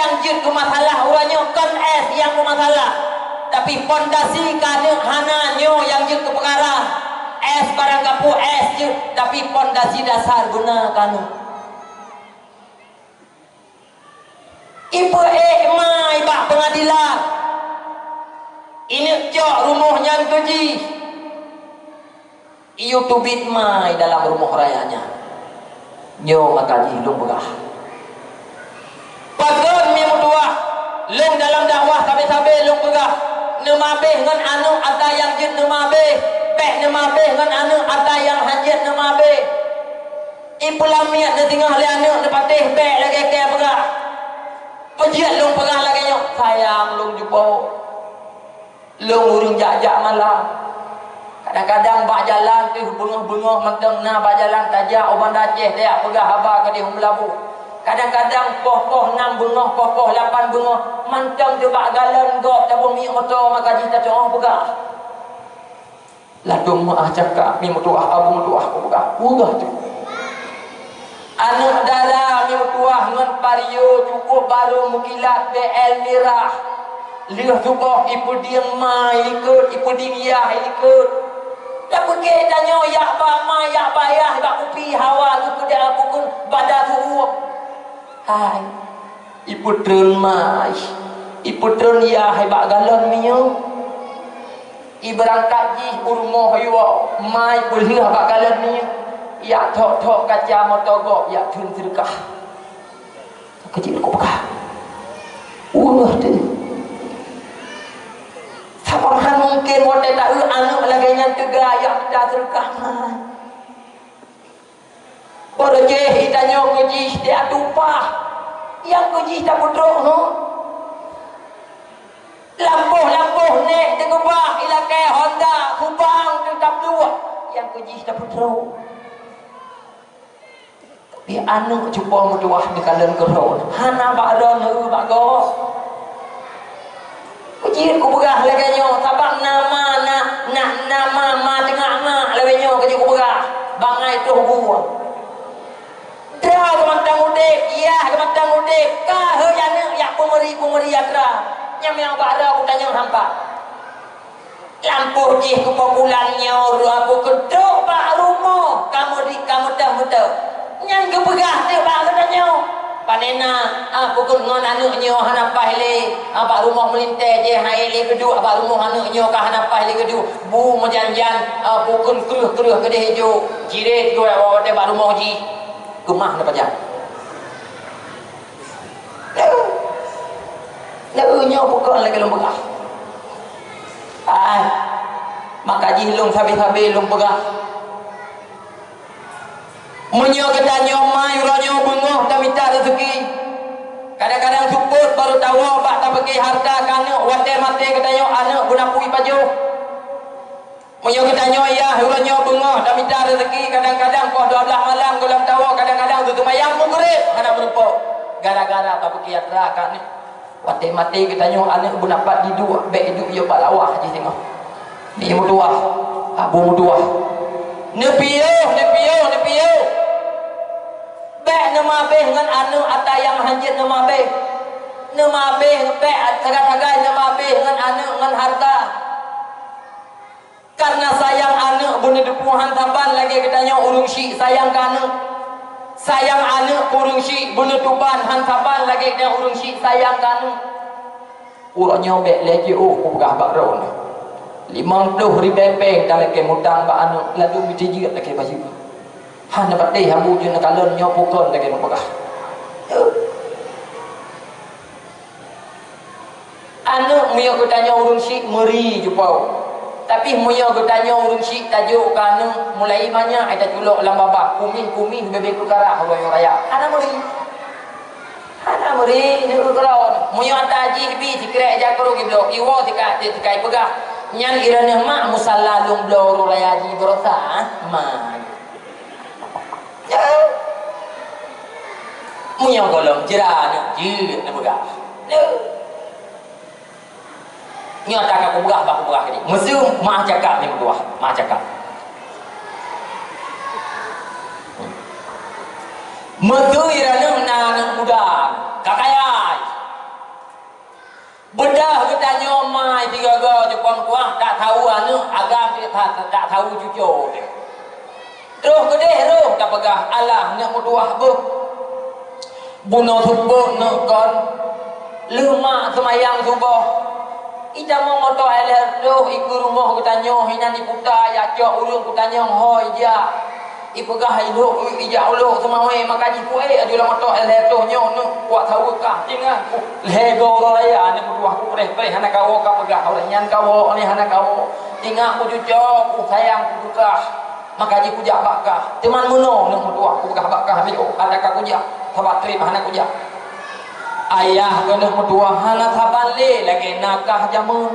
yang jut ke masalah uranya kan es yang ke masalah. Tapi pondasi kana hananyo yang jut ke perkara. Es barang kapu es jut, tapi pondasi dasar guna kanu. Ibu mai bak pengadilan. Ini cok rumahnya tuji. Iyo tubit mai dalam rumah rayanya. Nyo makaji lung begah. Pagon mi mutua lung dalam dakwah sabe-sabe lung begah. Nemabeh ngan anu ada yang jin nemabeh. Pek nemabeh ngan anu ada yang hajat nemabeh. Impulamiat na tinggal le anu ne patih pek lagi ke begah. Pejiat lung begah lagi nyo. Sayang lung jumpa. Lung urung jak-jak malam. Kadang-kadang bak jalan tu bengah-bengah menteng na bak jalan tajak oban Aceh dia pegah haba ke di Melabu. Kadang-kadang poh-poh 6 bengah, poh-poh 8 bengah menteng tu bak galan gok tabung mi motor maka kita cakap pegah. Ladung maah cakap mi motor abu motor aku pegah. Pegah tu. Anak dara mi motor ngan pario cukup baru mukilat BL mirah. Lihat cukup ipu ding mai ikut, ipu ding yah ikut. Dah pergi tanya yak ba ma yak bayah bak kupi hawa tu dia pukul badan tu. Hai. Ipu trun mai. Ipu trun ya hai bak galon miyo. Ibrang kaji urmo hayo mai boleh bak galon miyo. Ya tok-tok kaca motogok ya trun sedekah. Kecil kok bekah. Tu. Sapahan mungkin wote tak anu lagi yang tegaya kita serkah mai. Baru je hitanya kuji dia tupah. Yang kuji tak pudruk no. Lampuh nek tegubah ilakai Honda kubang tetap dua. Yang kuji tak pudruk. Tapi anu cuba mutuah di kalian kerod. Hana bakdon bagos. Kecil ku begah laganyo sabang nama nama ma tengah ma laganyo kecil ku begah bangai tu gua dia kematang udik iya kematang udik ka he yana yak pemeri atra yang bara aku tanya hampa lampu ji ku bulannya aku kedok bak rumah kamu dah mudah yang ke begah dia bak tanya panena pukul ngon anaknya hanapah le abak rumah melintai je hai le kedua abak rumah anaknya ka hanapah le kedua bu mejanjan pukul keruh kedai hijau jiret dua awak abak rumah ji gemah na pajak leunya pukul lagi lung begah maka ji lung sabi-sabi lung begah menyo ketanya mai uranyo bengah tak minta rezeki. Kadang-kadang support baru tahu bak tak bagi harta kana wate mate ketanya anak guna pui baju. Menyo ketanya ya uranyo bengah tak minta rezeki. Kadang-kadang kau 12 malam dalam tahu kadang-kadang tu mayang mugrib kana berupa gara-gara tak bagi harta kana wate mate ketanya anak guna pat hidup baik hidup yo bak lawah je tengok. Ni mutuah abu mutuah. Nepiyo Bek nemabeh ngan anu ata yang hanjit nemabeh bek tagad-tagad nemabeh ngan anu ngan harta karena sayang anu bunuh dupuhan taban lagi katanya urung syik sayang kanu sayang anu urung syik bunuh tuban hantaban lagi katanya urung syik sayang kanu urangnya bek lagi ku begah bak raun 50 ribu peng dalam ke mutang bak anu lalu bijijit lagi baju han dapat deh habu je nak kalon nyo pukul lagi nak pegah anu muyo ko tanya urung syik meri jupau tapi muyo ko tanya urung syik tajuk kanu mulai banyak ada culuk lam babak kuming bebek kukara hawa raya ana meri ni ukron muyo taji bi dikrek jakro giblo iwo dikai pegah nyan irane mak musalla lung blo raya ji berosa ma munyong golong jerana je na begah nyata ka ku begah ni mesum mak cakap ni berdoa mak cakap metu irana na muda kakayai Bedah kita nyomai tiga go jepang kuah tak tahu anu agam tak tahu cucu. Terus gede roh tak pegah Allah nak muduah bu. Bunuh tubuh nak kon lima semayang subuh. Ida mau moto air roh iku rumah kita nyoh hinan iputa ya cok ulung kita nyoh hoi dia. Ipegah hidup ija ulung semawe makaji kuai ajulah moto air roh nyoh nu kuat tahu kah tinggal lego raya ni muduah ku preh hana kawo ka pegah orang nyan kawo ni hana kawo tinggal ku cucu ku sayang ku juga makaji ku jak bakah teman muno nu muduah ku pegah bakah bio ada ka ku jak sabat trip hana ku jak ayah kena muduah hana saban le lagi nakah jamun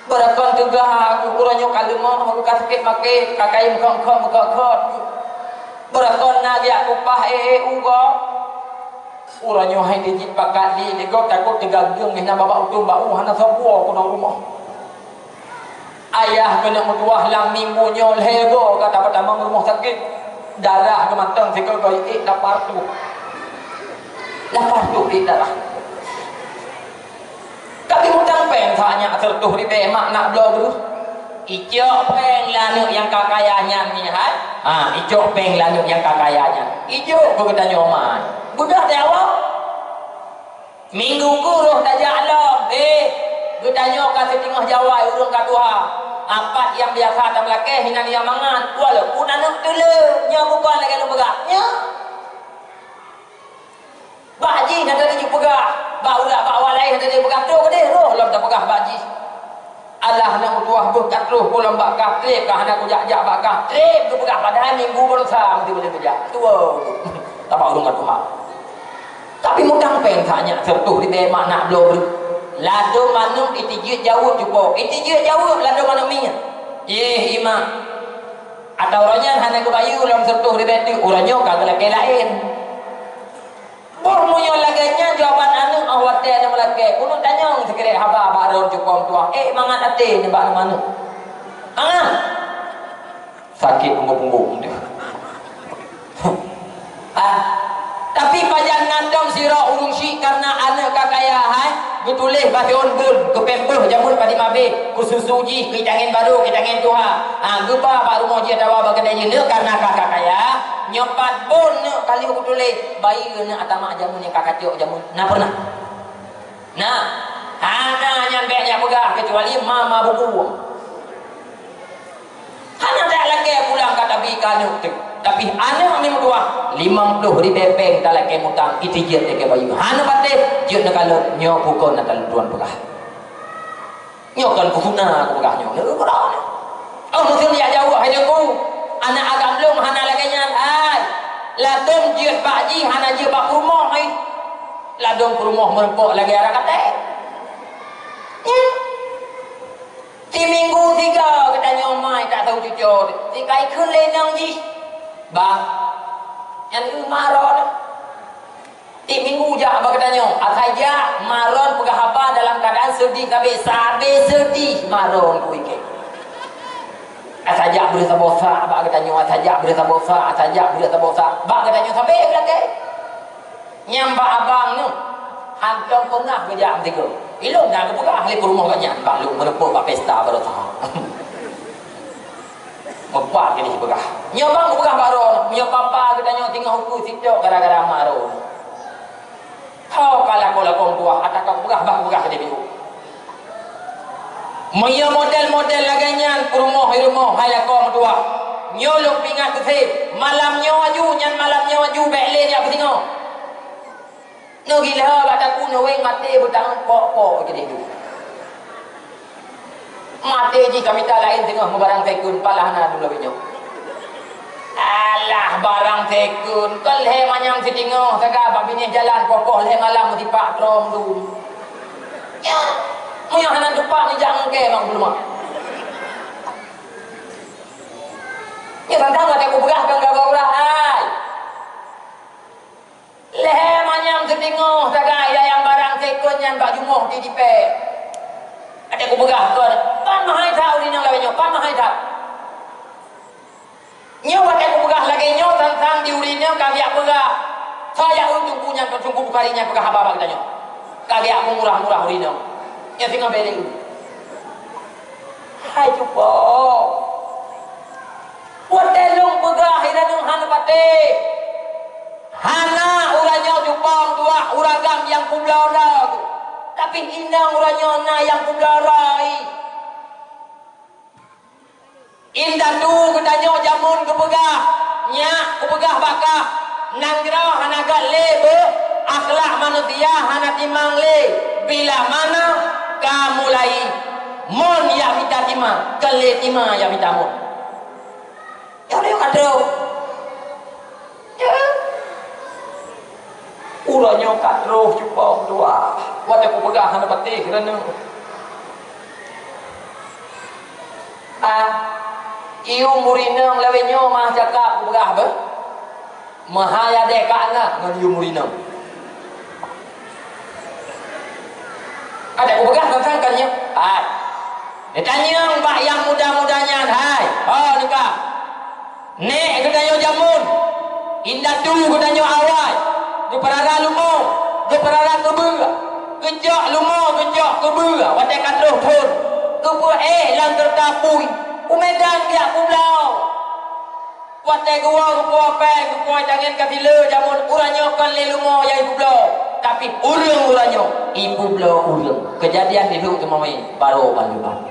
berakon tegah aku uranyo kalemo aku kasih make kakai muka berakon nagi aku pah ugo uranyo hai digit pakat di nego takut tegagung hina baba utum bau hana sabuo ku nang rumah ayah kena muduah lang minggu nyol hego kata pertama rumah sakit darah gemantang sikol koi lapar tu darah tapi hutang peng tanya tertuh di bemak nak blog dulu ijok peng lanuk yang kakayanya ni ijok peng lanuk yang kakayanya ijok berkata nyoman budak jawab minggu kuruh tak jalan bertanya kasih tengah jawab urung katuha empat yang biasa tak melakeh hina dia mangan walaupun anak dulu nya bukan lagi lu begaknya baji nak ada dia pegah baulah bawa lain ada dia pegah tu dia roh lam tak pegah baji Allah nak mutuah bukat roh pulang bakah trip kah nak kujak-jak bakah trip tu pegah padahal minggu berusaha mesti boleh kujak tua tak bau dengan Tuhan tapi mudang peng tanya sertuh di bemak nak blog lado manuk itijut jauh cukup itijut jauh lado manuk minyak imam atau orangnya hanya kebayu lam sertuh di beti orangnya kagak laki lain Bormunya laganya jawaban anu awat dia ada melake. Kuno tanya sekira haba baron cukup tua. Mangan ate ni bak mana? Mangan. Sakit punggung-punggung dia. Tapi pajak ngandam sira urung si karena anak kakaya betulih basion bun ke pembuh jamun pada mabe kususuji ke angin baru ke angin tuha gepa pak rumah dia dawa bagadai ne karena kakak kaya nyopat bun kali betulih bayi ne atama jamun yang kakak jok jamun pernah hana nyambe nya pegah kecuali mama buku hana tak lagi pulang kata bikanu tapi anak kami berdua 50 ribu peng dalam kemutang itu je dia bayu hana patih je nak kalau nyo pukul nak kalau tuan pegah nyo kan kukuna aku pegah nyo berapa muslim dia jauh hai ku anak agam belum hana lagi nyan ladom je pak ji hana je pak rumah ladom rumah merempok lagi arah kata di minggu 3 kita nyomai tak tahu cucu si kai kun lenang ji bang yang maron di minggu je apa katanya ataja maron pegah apa dalam keadaan sedih tapi sabe sedih maron ku ike ataja boleh sabosa apa katanya ataja boleh sabosa bang katanya sampai belakang nyamba abang nu hantam pernah kerja tiga ilung dah pegah ahli rumah banyak bang lu merepuk pak pesta baru tahu mempak ke ni pegah nyobang pegah baron nyo papa katanya tinggal hukum sitok gara-gara maron hau kala kola kong tua ataka pegah bang pegah dia biu moyo model-model laganya rumah hai kong tua nyo lu pingat ke malam nyo aju nyan malam nyo aju bekle ni apa tengok no gila bata kuno weng mati butang pok-pok gede tu mati ji kami tak lain tengah barang tekun palahna dulu binyo alah barang tekun kal he manyang si tengah saga babine jalan kokoh le malam di pak trom du ya moyo hanan depan ni jang ke bang belum ya tantang mate ku begah kang gagau hai lehe manyang si tengah saga yang barang tekun yang bak jumuh di dipe ada ku begah kau pan mahai tahu ni nang lawenyo pan mahai tahu nyo ada ku begah lagi nyo tantang diurinnya kami begah saya untung punya sungguh bukarinya begah apa kita nyo kagak aku murah-murah urino ya tinggal beli hai cupo buat telung pegah hidanung hana pate hana uranyo cupong dua uragam yang kublora tapi inang uranyo na yang kublorai indah tu ketanyo jamun kepegah nyak kepegah bakah nang jero hana lebe akhlak manusia hana timang le bila mana kamu mulai mon ya minta timang kele timang ya minta mon ya dia kata ya uranyo katro cupong dua wat aku pegah hana pati kerana iu murinang lawenyo mah cakap pegah apa mahaya deka anak ngan iu murinang ada aku pegah kan dia tanya mbak yang muda-mudanya hai oh nikah nek kedanyo jamun indah tu kedanyo awal di perara lumo di perara kebura kejak lumo kejak kebura watai katruh pun kebu lang tertapui umedan dia pulau watai gua kepuah pen kepuah jangan katila jamun uranyo kan le lumo yang ibu pulau tapi urang uranyo ibu pulau urang kejadian di dulu kemamai baru baluban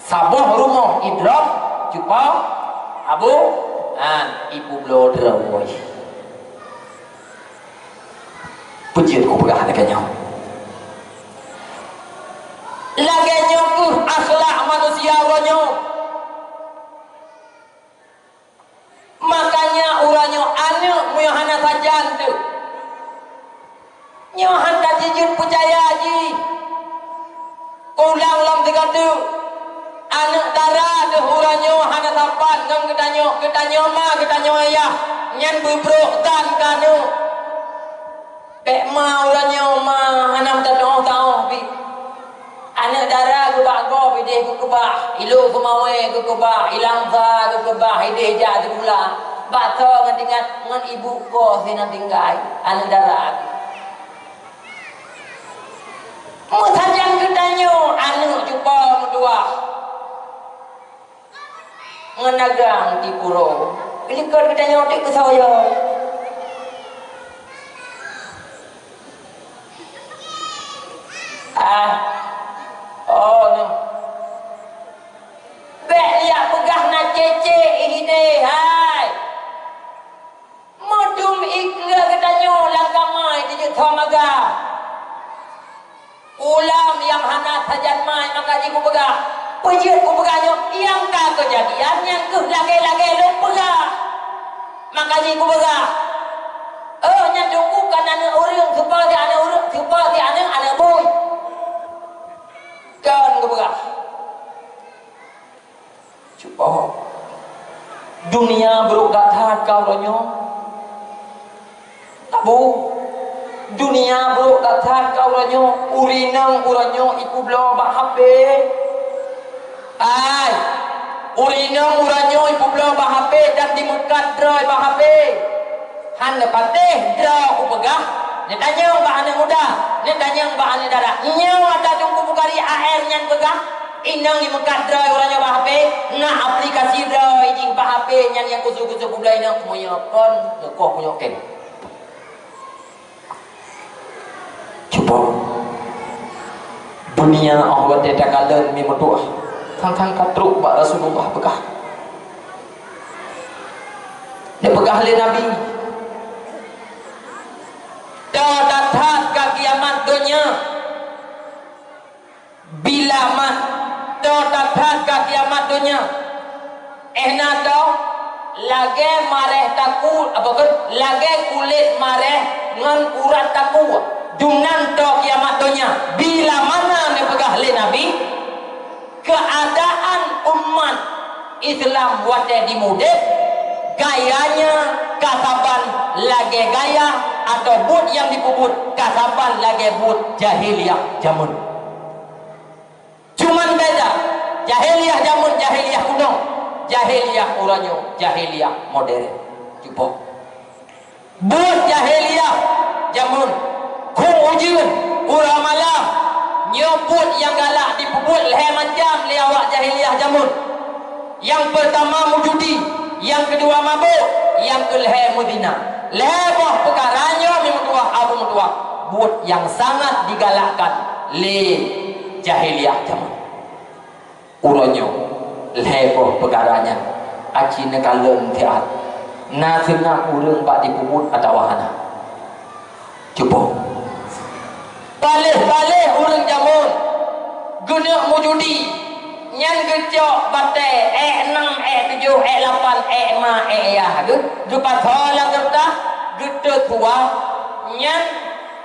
sabuh rumah idrop cupau abu ibu pulau derawai pujian ku pegah laganya laganya ku akhlak manusia uranyo makanya uranyo anu muyohana sajan tu nyohan kajijun percaya ji ulang lam tiga tu anak darah tu uranyo hana tapan ngam ketanyo ma ketanyo ayah nyan bebrok dan kanu pek ma uranyo ma hanam tadong tau bi anak darah ke bago bideh ke kebah ilu ke mawe ke kebah ilang sa ke kebah ideh jadi pula bato ngan tinggal ngan ibu ko sina tinggal anak darah mu sajang ketanyo anu cuba dua ngenagang di puro ilikor ketanyo dik ke saya bek liak pegah na cece ihide hai modum ikra ketanyo langkamai di thomaga ulam yang hana sajan mai maka di ku pegah pejit ku pegahnya yang ka kejadian yang ke lage-lage lu pegah maka di ku pegah nya tunggu kan anak orang seperti anak orang seperti anak boy kan ku pegah cuba dunia berukat kau ronyo tabu dunia berukat kau ronyo urinang uranyo iku blo ba hape ai urinang uranyo iku blo ba hape dan dimekat droy ba hape han lepate dra ku pegah ni tanya ba anak muda ni tanya ba anak darah nyaw ada tunggu bukari air nyan pegah inang di mekat droy uranyo ba hape na aplikasi droy jing ba hape nyan yang kusu-kusu ku blai nak moyo kon lekoh punyo ken cuba dunia Allah tidak kalah mi metuah tang katruk ba Rasulullah pegah dia pegah le Nabi dah datang ke kiamat dunia bila mah dah datang ke kiamat dunia nado lage mareh takul apa kan lage kulit mareh ngan urat takua dunan to kiamat dunia bila mana ne pegah le Nabi keadaan umat Islam wate dimudep gayanya kasaban lage gaya atau but yang dikubut kasaban lage but jahiliyah jamun cuman beda jahiliyah jamun jahiliyah kuno jahiliyah uranyo jahiliyah modern cuba but jahiliyah jamun ku ujian Urang malam nyebut yang galak dipebut leher macam le awak jahiliah jamun. Yang pertama mujudi, yang kedua mabuk, yang kelihatan mudina. Lebah perkaranya memang tua abu tua. Buat yang sangat digalakkan le jahiliah jamun. Uronyo lebah perkaranya aci nekalem tiat. Na tengah urang bak dipebut atau wahana. Cuba. Balik urang jamun. Guna mujudi. Nyan gejok batai 6 7 8 5 ya du patholang gertah gede tua nyan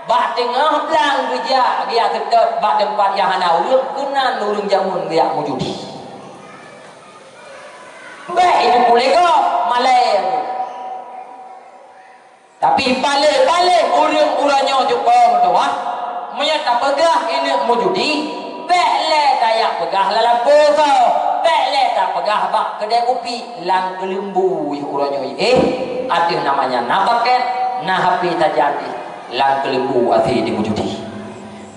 bak tengah belang geja dia tetap bak tempat yang hana urang kena urang jamun dia mujudi baik itu boleh ke malai tapi balik urang-urangnya juga berdoa menyata pegah ini mujudi Bekle tayak pegah lalam poso. Bekle tak pegah bak kedai kopi lang kelembu uranyo. Ada namanya nabaket, nah hapi tajati lang kelembu ati dimujudi.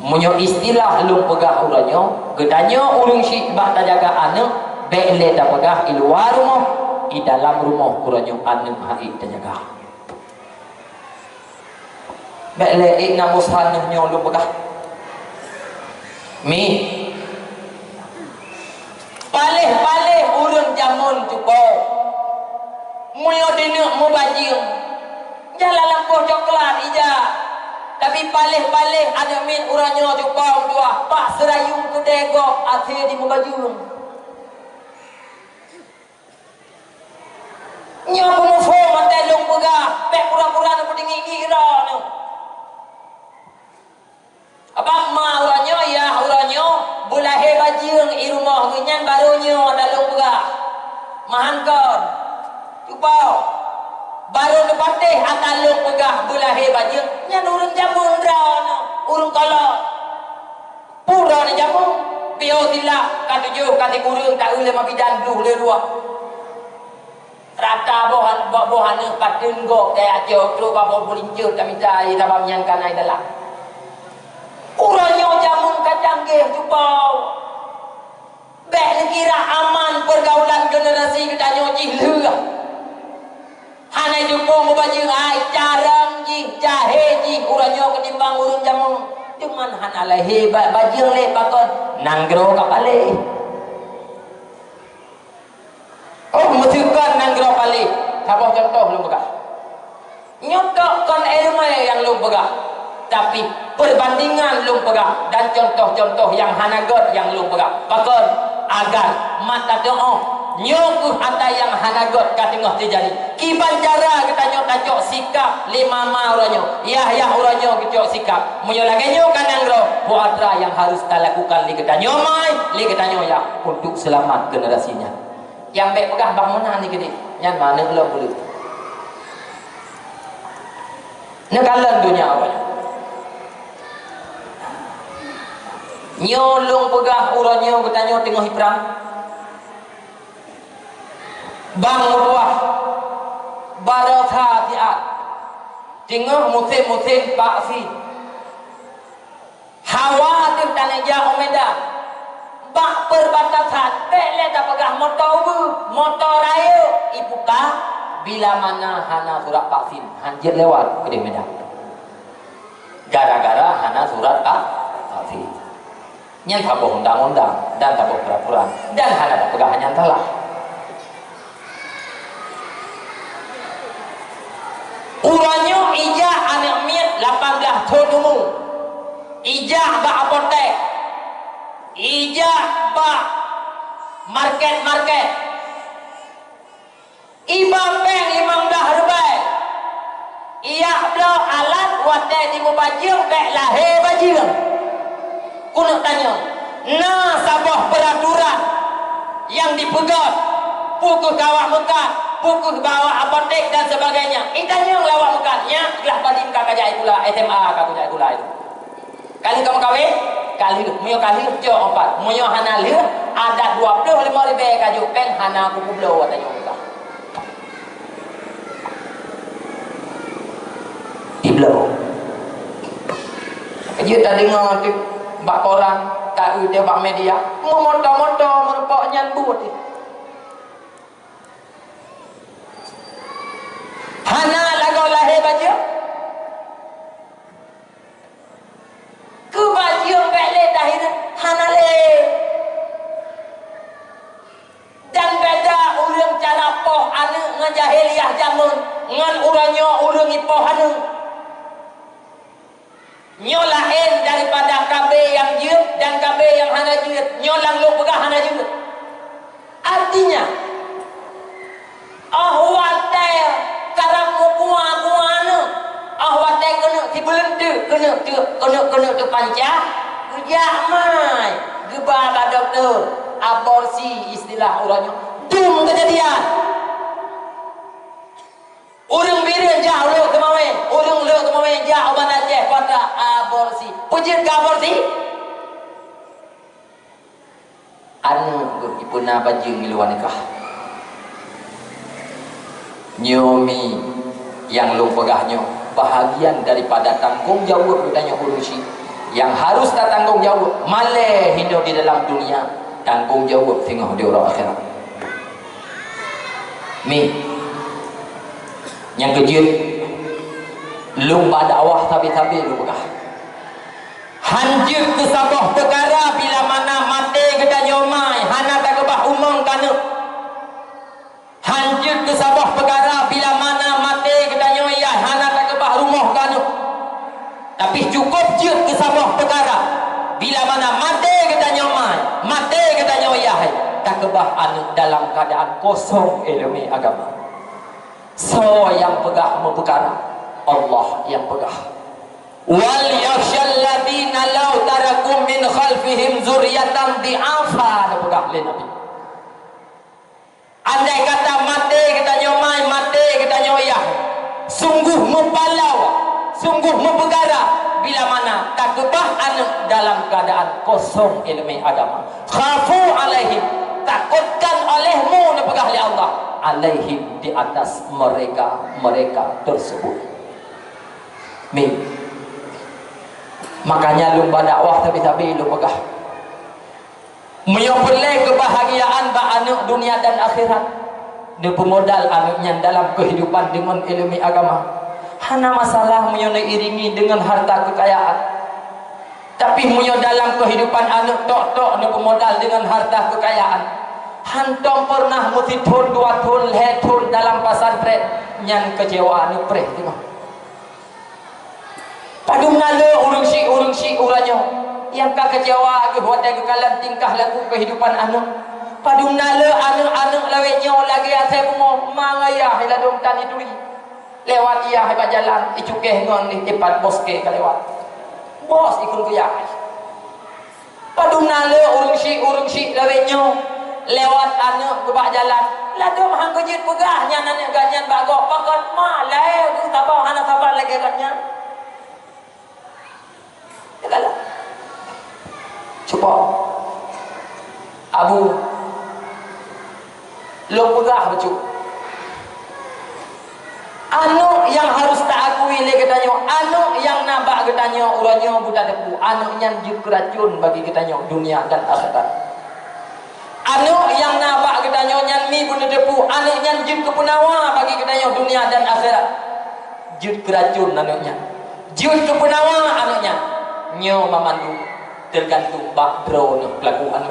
Munyo istilah lung pegah uranyo, gedanyo urung si bak tajaga anu, bekle tak pegah i luar rumah, i dalam rumah uranyo anu hai tajaga. Bekle ik namushan nyo lung pegah. Mi palih urang jamun cuba muyo dinuk mu bajing jalan lampu coklat ija tapi palih ada min uranyo cuba dua pak serayung tu degok akhir di mu bajing nyo mu fo mate lung pegah pek pura-pura nu dingi ira nu abang ma uranyo ya uranyo bulahe bajing i rumah nyan barunya dalam pegah mahankon cuba baru nepatih akalung pegah bulahe bajing nyan urang jamun rana urang kolok pura ni jamun bio tilak katujuh kati kurung tak ule mabidan dulu le ruah rata bohan patin go kayak ajo tu babo bulinjut kami tai tabam nyan kanai dalam uranyo jamun kacanggih cuba bek kira aman pergaulan generasi kedanyo cih hanai jumpo mubajing ai carang jih jahe jih uranyo ketimbang urang jamun cuman hanala hebat bajing le pakon nanggro kapale oh mutukan nanggro pale sabah contoh lu begah nyotok kon ilmu yang lu begah tapi perbandingan lung pegah dan contoh-contoh yang hanagot yang lung pegah pakon agar mata doa nyokuh ata yang hanagot katengah terjadi kiban cara kita nyok sikap lima ma uranyo ya uranyo kecok sikap munyo lagi nyo kanangro puatra yang harus kita lakukan li kita nyomai li kita nyoya untuk selamat generasinya yang baik pegah bangunan ni gede nyan mana belum boleh negalan dunia awalnya nyolong pegah uranyo bertanya tengah hiprang bang mutuah baratha tiat tengah musim paksi hawa tim tanaja omeda bak perbatasan bele tak pegah motor raya ibuka bila mana hana surat vaksin hanjir lewat ke Medan gara-gara hana surat vaksin nyan tabuh undang-undang dan tabuh peraturan dan hana pegahan yang telah uranyo ijah anak miat 18 tahun umur ijah bak apotek ijah bak market iba peng 15 rupiah iya belo alat wate di mubajir bek lahir bajir kuno tanya nah sabah peraturan yang dipegang pukul kawak mekat pukul bawah apotek dan sebagainya itanya lawak mekatnya gelah badim kakak pula SMA kakak jai pula itu kali kamu kawin kali muyo kali jo 4 muyo hana lih ada 25 ribu kaju peng hana kuku belo watanya muka iblo Dia tak dengar tu bak orang tak dia bak media motor-motor merupok nyambut dia. Hana lagu lahir baju ke baju balik lahir hana le dan beda urang cara poh anu ngan jahiliah jamun ngan urangnya urang ipoh anu nyolain daripada KB yang jut dan KB yang hana jut nyolang lu pegah hana jut artinya ahwate karang gua anu ahwate kena tibelentu kena tu pancah ujak mai gebah doktor aborsi istilah orangnya dum kejadian urang birin jauh lu kemawen urang lu kemawen jauh obat Aceh kata aborsi pujit ke aborsi anu ipuna baju miluan nikah nyomi yang lu pegahnya bahagian daripada tanggung jawab ditanya urusi yang harus tak tanggung jawab maleh hidup di dalam dunia tanggung jawab tengok di orang akhirat ni yang kejut lu dakwah tapi lu pegah hanjir ke sabah perkara bila mana mati kita nyomai hana tak kebah umang kana hanjir ke sabah perkara bila mana mati kita nyoyah hana tak kebah rumah kana tapi cukup je ke sabah perkara bila mana mati kita nyomai mati kita nyoyah tak kebah anu dalam keadaan kosong ilmu agama so yang pegah memperkara Allah yang pegah wal yakhshal ladina law tarakum min khalfihim zurriyatan di'afa ada pegah le Nabi andai kata mati kita nyomai mati kita nyoyah sungguh mempalau sungguh memperkara bila mana tak kebah anu dalam keadaan kosong ilmu agama khafu alaihim takutkan olehmu nepegah oleh Allah alaihim di atas mereka tersebut min makanya lu dakwah tapi lu pegah menyopelai kebahagiaan ba anak dunia dan akhirat dia pemodal anaknya dalam kehidupan dengan ilmu agama hana masalah menyonai iringi dengan harta kekayaan tapi munyo dalam kehidupan anak tok dia pemodal dengan harta kekayaan hantom pernah mesti thun 2 thun thun dalam pesantren nyan kecewa ni preh tengok padung nale urung si uranyo yang ka kecewa ke hotel kekalan tingkah laku kehidupan anak padung nale anak lawetnya lagi ase bungo mangaya ila dong tani turi lewat ia hebat jalan icukeh ngon ni cepat bos ke lewat bos ikun ke ya padung nale urung si lawetnya lewat anak gebak jalan ladom hang kejit pegahnya nanek ganyan bagok pakon malai tu sabar hana sabar lagi katnya segala coba abu lo pegah becu anu yang harus tak akui le katanya anu yang nabak katanya uranya budak depu anu yang juk racun bagi katanya dunia dan akhirat anu yang nabak katanya nyan mi budak depu anu yang juk kepunawa bagi katanya dunia dan akhirat juk racun anaknya juk kepunawa anaknya nyo mamandu tergantung bak drone pelaku anu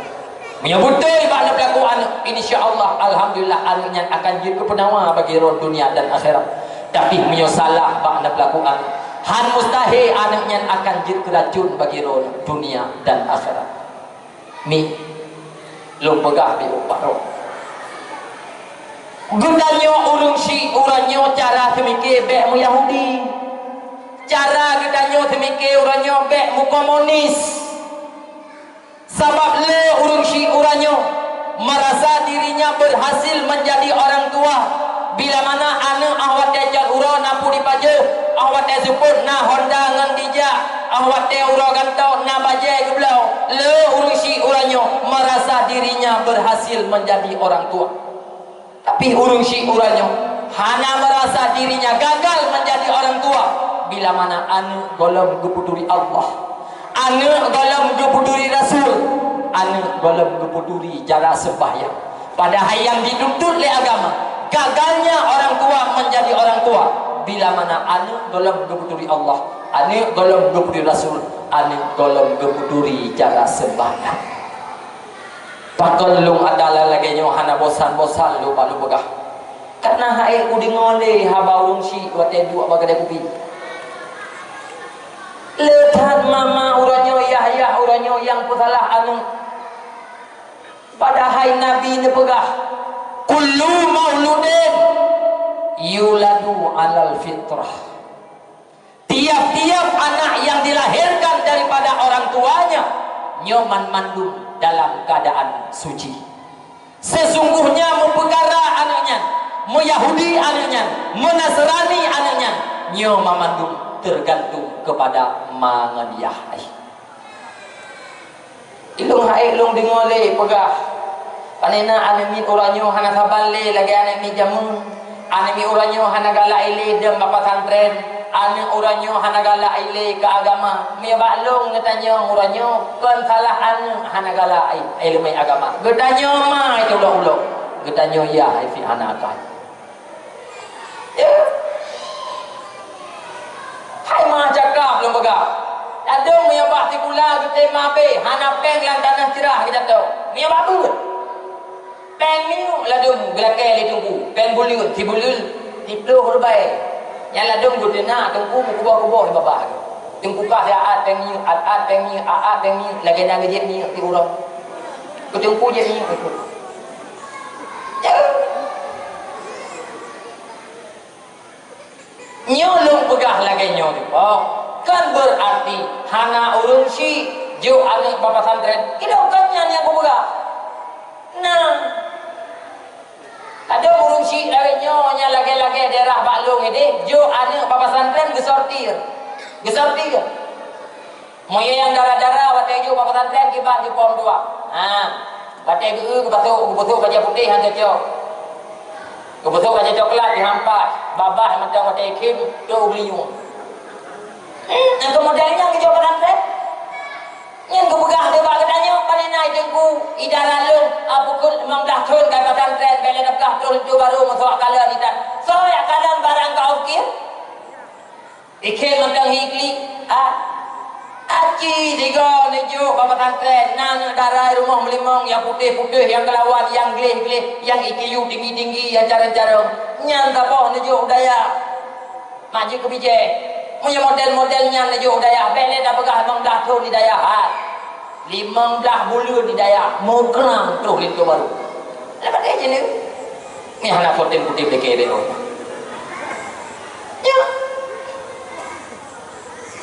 menyebutai bak pelaku anu insyaallah alhamdulillah anaknya akan juk kepunawa bagi roh dunia dan akhirat tapi menyosalah bak pelaku anu han mustahil anaknya akan juk racun bagi roh dunia dan akhirat mi lu pegah di upah roh gunanya urung si uranyo cara semikir bek mu Yahudi cara gunanya semikir uranyo bek mu komunis sebab le urung si uranyo merasa dirinya berhasil menjadi orang tua bila mana anak awak tejar ura napu di paje awak tesuput na Honda ngan dijak awak te ura gantau na baje ke belau le urung si uranyo merasa dirinya berhasil menjadi orang tua tapi urung si uranyo hana merasa dirinya gagal menjadi orang tua bila mana anu golong geputuri Allah Anak golong gepuduri Rasul, anak golong gepuduri cara sembahyang. Padahal yang dituntut oleh agama, gagalnya orang tua menjadi orang tua bila mana anak golong gepuduri Allah, anak golong gepuduri Rasul, anak golong gepuduri cara sembahyang. Pakon lung adalah lagi nyo hana bosan-bosan lupa begah. Karena hai ku dingole haba urung si wate dua bagade kupi. Letan mama uranyo Yahya uranyo yang pusalah anu padahal Nabi ne pegah kullu mauludin yuladu alal fitrah. Tiap-tiap anak yang dilahirkan daripada orang tuanya nyoman mandum dalam keadaan suci. Sesungguhnya mempegara anaknya, Yahudi anaknya, Nasrani anaknya, nyoman mandum tergantung kepada manganiah. Ilung hai ilung dingole pegah. Panena anemi uranyo hana sabale lagi anemi jamu. Anemi uranyo hana gala ile dem bapa santren. Ane uranyo hana gala ile ke agama. Me baklong ngetanyo uranyo kon salah ane hana gala ilmu agama. Gedanyo mah itu ulo-ulo. Gedanyo ya fi hana akan. Hai mah cakap belum begah. Adong yang bah tikula kita mabe hana peng lan tanah cerah kita tahu. Ni babu. Peng ni ladum gelake li tunggu. Peng bulun ti bulun ti plu horbai. Yang ladum gudena tunggu kubo-kubo babah. Tunggu ka ya at peng ni at peng ni a peng ni lagi nang je ni ti urang. Kutunggu je ni itu. Nyolong pegah lagi nyolong. Oh, kan berarti hana urung si jo anak bapa santren. Kita bukannya ni aku pegah. Nah, ada urung si lagi nyonya lagi daerah baklong ini jo anak bapa santren gesortir. Moye yang darah-darah batai jo bapa santren kibat di pom 2. Batai ke betul baca putih hang kecok. Kebetul baca coklat dihampas, babah macam batai kim tu ubliu. Yang modelnya ke jawapan santren. Yang kebegah dia bak katanya panena idengku idara lu pukul 15 tahun kai pesantren bela dah tahun tu baru masuk kalan kita. So ya kalan barang kau kir. Ikhil macam hikli aci tiga nejo bapa santren nang darah rumah melimong yang putih-putih yang kelawan yang gleh-gleh yang IQ tinggi-tinggi yang cara-cara nyang gapoh nejo udaya maju ke bijak punya model-modelnya nejo udaya bele dah begah 15 tahun di daya 15 bulan di daya mau kenang terus itu baru lepas dia je ni hana putih-putih belakang dia ya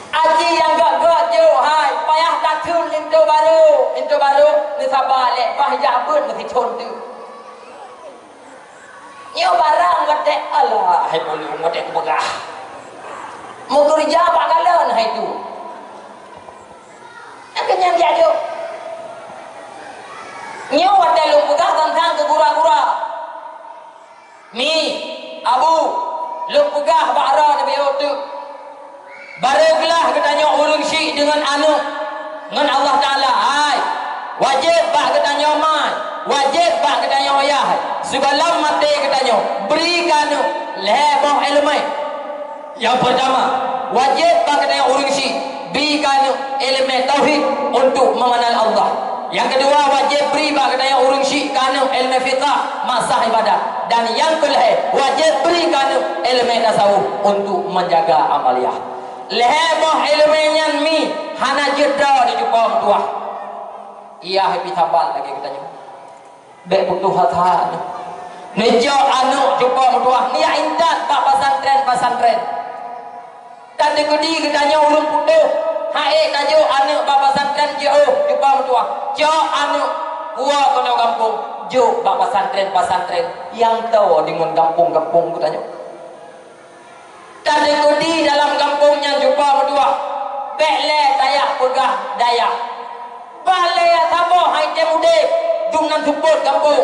aji yang gak je hai payah takun itu baru ni sabar lek pah jabut mesti con tu nyo barang gate Allah hai boleh gate begah mau kerja apa kalian hai tu akhirnya dia tu nyo wate lu begah tentang ke gura-gura mi abu lu begah bara nabi tu bareglah katanya urung syik dengan anu dengan Allah Ta'ala hai wajib bah katanya mai wajib bah katanya ayah segala mati katanya berikan lebah ilmu yang pertama wajib bah katanya urung syik berikan ilmu tauhid untuk mengenal Allah. Yang kedua wajib beri bah katanya urung syik kanu ilmu fiqah masah ibadat. Dan yang kelih wajib berikan ilmu tasawuf untuk menjaga amaliyah. Leheboh ilmunya mi hana jeda di jumpa tua. Ia happy tabal lagi katanya. Bek butuh hata. Nejo anu jumpa tua. Nia indat pak pesantren. Tadi kedi katanya urung putih. Hae tajo anu pak pesantren jauh jumpa tua. Jo anu gua kono kampung jo pak pesantren yang tahu dengan kampung-kampung katanya. Tadi kudi dalam kampungnya jumpa berdua bekle tayak pegah dayak balai sabo hai temude jumnan support kampung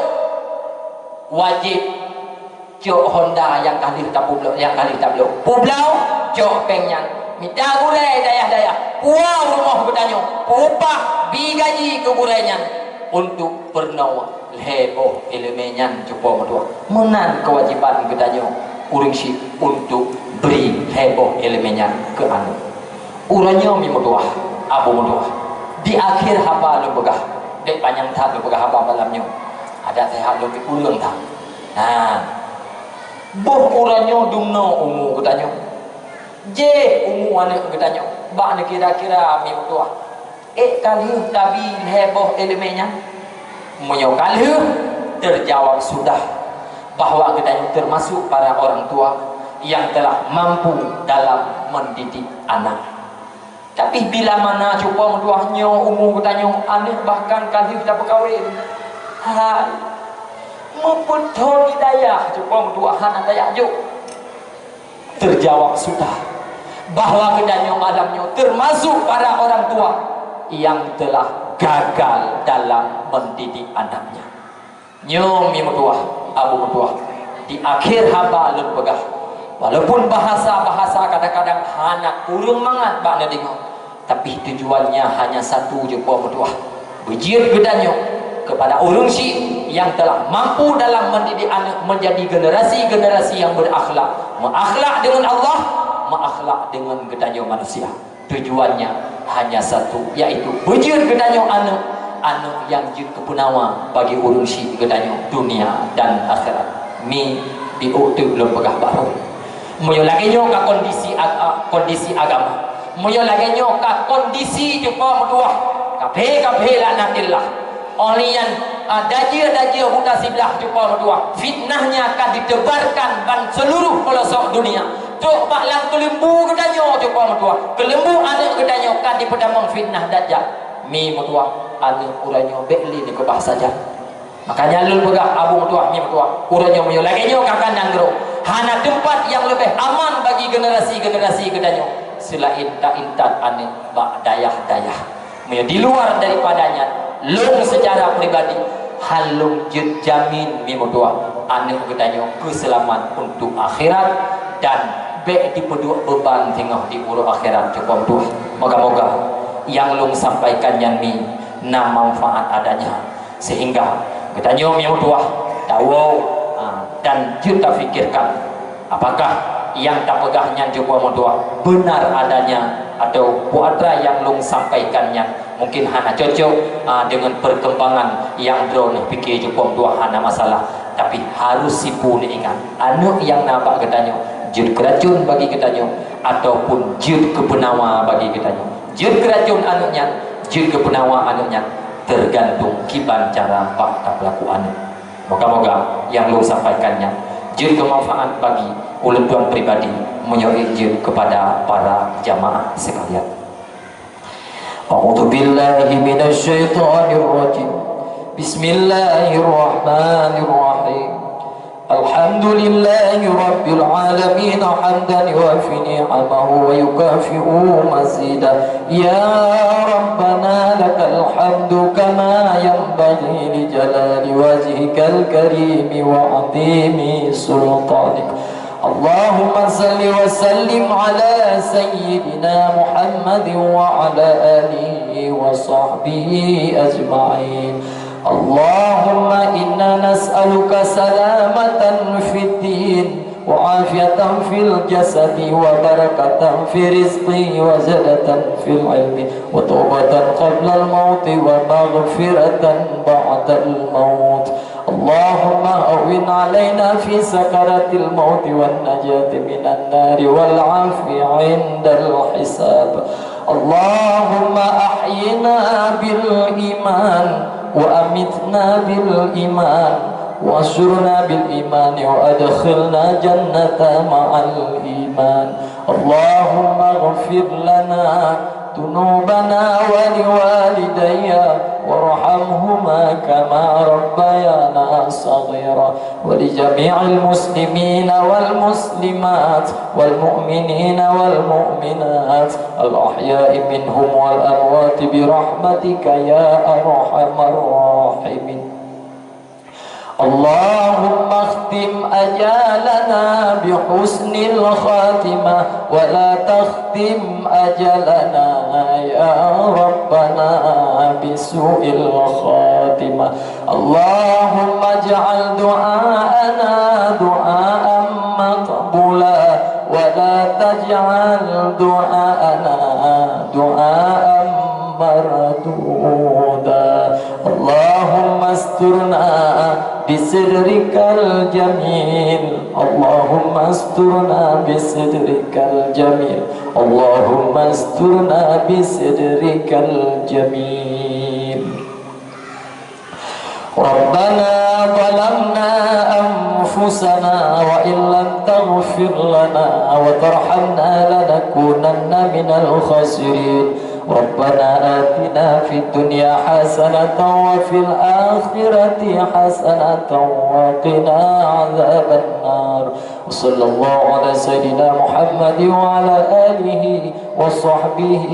wajib cok Honda yang kali tablo pulau cok pengnya minta gurai dayah-dayah puang rumah bertanya upah bigaji ke gurainya untuk pernah heboh elemennya cuba medua menan kewajiban bertanya urang si untuk beri heboh elemennya ke anu uranya mi medua abu medua di akhir haba lu begah dek panjang tak lu begah haba malamnya ada sehat lu urang tak nah boh uranya dumno umu bertanya je umu anak bertanya bak kira-kira mi medua kali tabi heboh elemennya menyokal terjawab sudah bahwa kita termasuk para orang tua yang telah mampu dalam mendidik anak. Tapi bila mana cuba menduahnya umur bertanya anak bahkan kali kita berkahwin hai mempunyai hidayah cuba menduah anak daya yuk terjawab sudah bahwa kita alamnya termasuk para orang tua yang telah gagal dalam mendidik anaknya. Nyomi metuah, abu metuah. Di akhir haba lun begah. Walaupun bahasa-bahasa kadang-kadang anak kurang mangat bakna dengar, tapi tujuannya hanya satu je buah metuah. Bejir gedanyo kepada urang si yang telah mampu dalam mendidik anak menjadi generasi-generasi yang berakhlak, menakhlak dengan Allah, menakhlak dengan gedanyo manusia. Tujuannya hanya satu, yaitu bejir gedanyo anak yang jid kepunawa bagi urang si gedanyo dunia dan akhirat. Mi diutuh belum pegah baru. Moyo lagi nyo ka kondisi agama. Moyo lagi nyo ka kondisi juga meduah. Kabeh laknatillah. Olian dajir buta siblah juga meduah. Fitnahnya akan ditebarkan ban seluruh pelosok dunia. Tok baklang kelembu gedanyo juga meduah. Kelembu anak gedanyo kan dipedamang fitnah dajjal. Mi meduah anak uranyo bekli ni kebah saja. Makanya lul pegah abu metuah mi metuah uranyo moyo lagi nyo ka kandang gero. Hana tempat yang lebih aman bagi generasi-generasi gedanyo selain intan ane bak dayah-dayah. Moyo di luar daripadanya lung secara pribadi halung jamin mi metuah ane gedanyo keselamatan untuk akhirat dan baik dipeduk beban tengah di uru akhirat cukup tuh. Moga-moga yang lung sampaikan yang mi na manfaat adanya sehingga kita nyom yang tua tahu dan kita fikirkan apakah yang tak pegahnya juga tua benar adanya atau puatra yang lung sampaikannya mungkin hana cocok dengan perkembangan yang drone fikir juga tua hana masalah tapi harus sipu ingat anu yang nampak katanya jud keracun bagi katanya ataupun jud kepenawa bagi katanya jud keracun anunya jud kepenawa anunya tergantung kiban cara pak tak pelakuan. Moga-moga yang lu sampaikannya jin kemanfaat bagi ulun tuan pribadi menyoi jin kepada para jamaah sekalian. A'udzu billahi minasy syaithanir rajim. Bismillahirrahmanirrahim. Alhamdulillahi rabbil alamin hamdan yuafi ni'amahu wa yukafi'u mazidah. Ya Rabbana lakal hamdu kama yanbaghi li jalali wajhikal karim wa 'azimi sultanik. Allahumma salli wa sallim ala sayyidina Muhammadin wa ala alihi wa sahbihi ajma'in. Allahumma inna nas'aluka salamatan fid din wa afiyatan fil jasadi wa barakatan fi rizqi wa zadatan fil ilmi wa tawbatan qabla al mauti wa maghfiratan ba'da al maut. Allahumma awin alaina fi sakaratil mauti wan najati minan nari wal afi 'indal hisab. Allahumma ahyina bil iman wa amitna bil iman wa surna bil iman wa adkhilna jannata ma'al iman. Allahumma ghfir lana dunubana wa liwalidayya warhamhuma kama rabbayana saghira wa li jami'il muslimina wal muslimat wal mu'minina wal mu'minat al ahya'i minhum wal amwati bi rahmatika ya arhamar rahimin. اللهم اختم أجالنا بحسن الخاتمة ولا تختم أجلنا يا ربنا بسوء الخاتمة. اللهم اجعل دعاءنا دعاء مقبولا ولا تجعل دعاءنا دعاء مردودا. اللهم استرنا بسترك الجميل. اللهم استرنا بسترك الجميل. اللهم استرنا بسترك الجميل. ربنا ظلمنا أنفسنا وإن لم تغفر لنا وترحمنا لنكونن من الخاسرين. ربنا آتنا في الدنيا حسنة وفي الآخرة حسنة وقنا عذاب النار. وصلى الله على سيدنا محمد وعلى آله وصحبه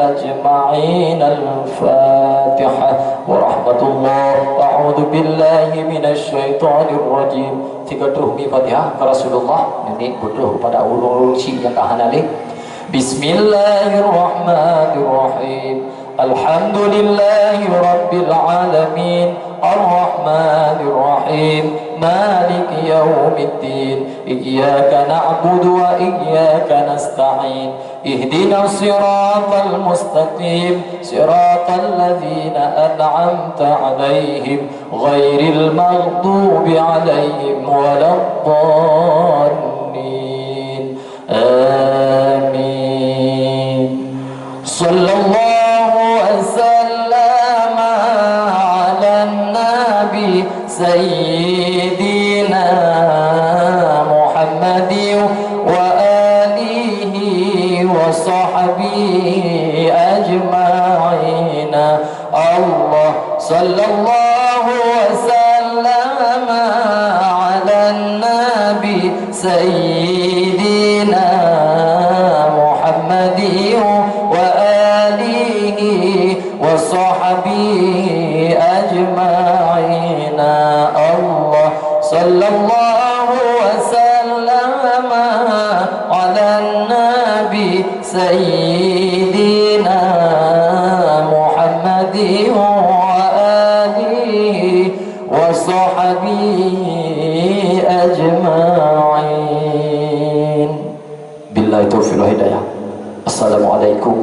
أجمعين. الفاتحة. ورحمة الله. أعوذ بالله من الشيطان الرجيم. 30 Fatihah ke Rasulullah. Ini butuh pada ulul yang tahanali. Bismillahirrahmanirrahim. Alhamdulillahi Rabbil Alamin. Ar-Rahmanirrahim. Maliki yawmiddin. Iyyaka na'budu wa iyyaka nasta'in. Ihdina siratal mustaqim. Siratal ladzina an'amta 'alaihim ghairil maghdubi 'alaihim waladdallin. Amin. Sallallahu wasallam ala nabi sayyidina Muhammadin wa alihi wa sahbihi ajma'in. Allah sallallahu wasallam ala nabi sayyidina Muhammadin wa alihi wa sahbihi ajma'in. Allah sallallahu wasallam ala nabi sayyidina Muhammadin wa alihi wa sahbihi ajma'in. Billahi taufiq wal hidayah. Assalamualaikum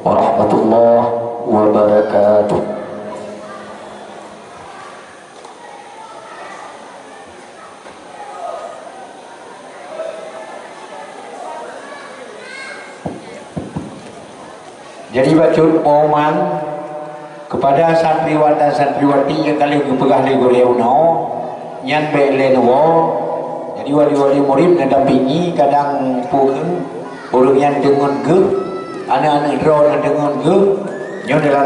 warahmatullahi wabarakatuh. Jadi bacun pengumuman kepada santriwan dan santriwati yang kali berpegah di Goreuno nyan belenowo. Jadi wali-wali murid mendampingi kadang pun orang yang dengan ge, anak-anak drone dengan ge, nyon dalam